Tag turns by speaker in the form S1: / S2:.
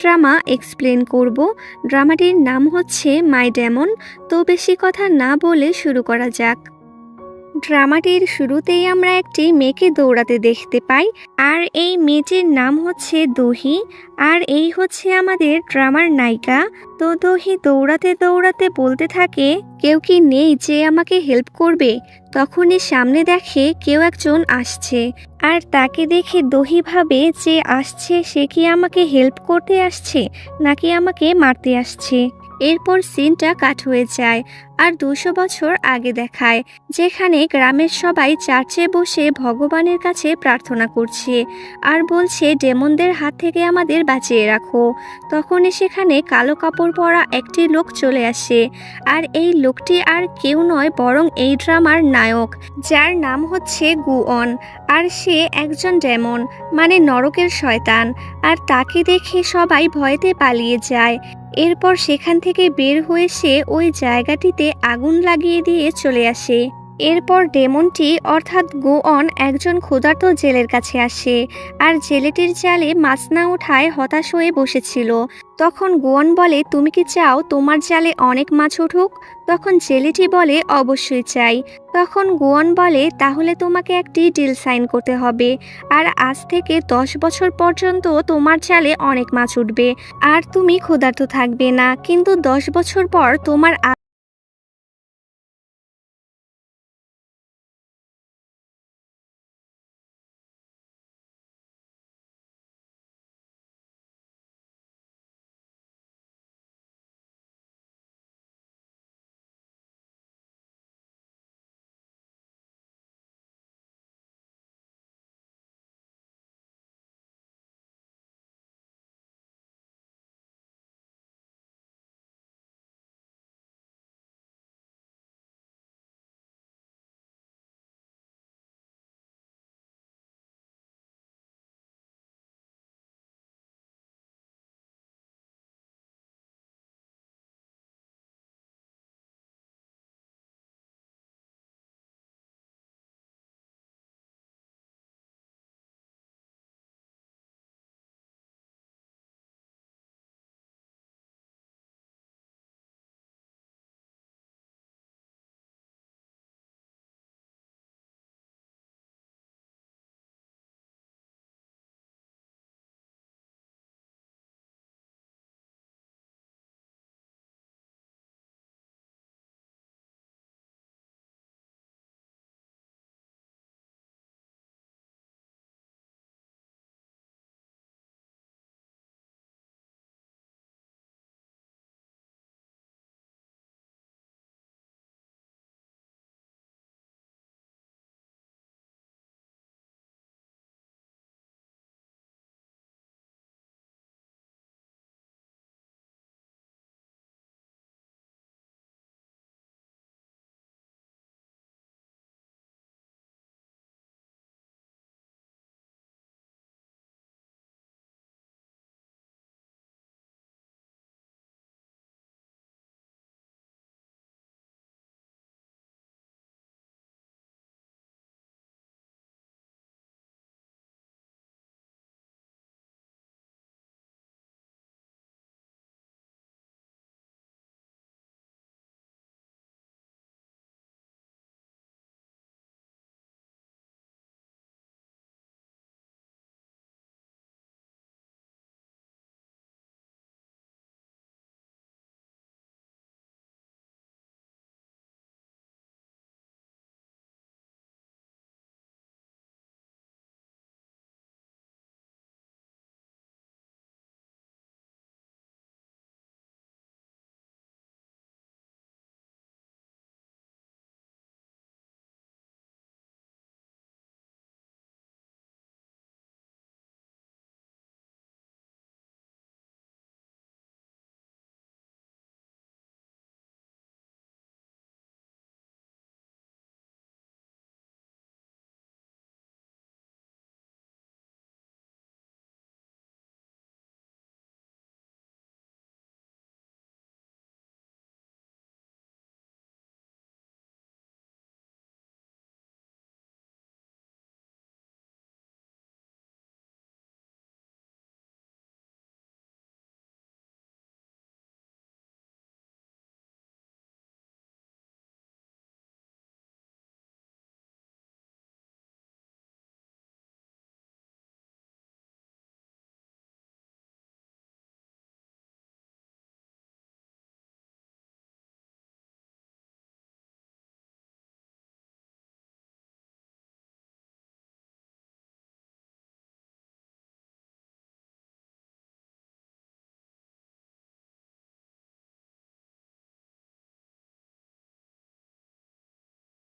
S1: Drama explain করব। ড্রামাটির নাম হচ্ছে মাই ডেমন। তো বেশি কথা না বলে শুরু করা যাক। ড্রামাটির শুরুতেই আমরা একটি মেয়েকে দৌড়াতে দেখতে পাই, আর এই মেয়েটির নাম হচ্ছে দহি। আর এই হচ্ছে আমাদের ড্রামার নায়িকা। তো দহি দৌড়াতে দৌড়াতে বলতে থাকে, কেউ কি নেই যে আমাকে হেল্প করবে? তখনই সামনে দেখে কেউ একজন আসছে, আর তাকে দেখে দহি ভাবে যে আসছে সে কি আমাকে হেল্প করতে আসছে নাকি আমাকে মারতে আসছে। এরপর সিনটা কাট হয়ে যায় আর 200 বছর আগে দেখায়, যেখানে গ্রামের সবাই চার্চে বসে ভগবানের কাছে প্রার্থনা করছে আর বলছে ডেমনদের হাত থেকে আমাদের বাঁচিয়ে রাখো। তখনই সেখানে কালো কাপড় পরা একটি লোক চলে আসে, আর এই লোকটি আর কেউ নয় বরং এই ড্রামার নায়ক, যার নাম হচ্ছে গুয়ন। আর সে একজন ডেমন, মানে নরকের শয়তান। আর তাকে দেখে সবাই ভয়েতে পালিয়ে যায়। এরপর সেখান থেকে বের হয়ে সে ওই জায়গাটিতে আগুন লাগিয়ে দিয়ে চলে আসে। এরপর ডেমনটি অর্থাৎ গুয়ন একজন ক্ষুধার্ত জেলের কাছে আসে, আর জেলেটির জালে মাছ না ওঠায় হতাশ হয়ে বসেছিল। তখন গুয়ন বলে, তুমি কি চাও তোমার জালে অনেক মাছ উঠুক? তখন জেলেটি বলে, অবশ্যই চাই। তখন গুয়ন বলে, তাহলে তোমাকে একটি ডিল সাইন করতে হবে, আর আজ থেকে 10 বছর পর্যন্ত তোমার জালে অনেক মাছ উঠবে আর তুমি ক্ষুধার্ত থাকবে না, কিন্তু 10 বছর পর তোমার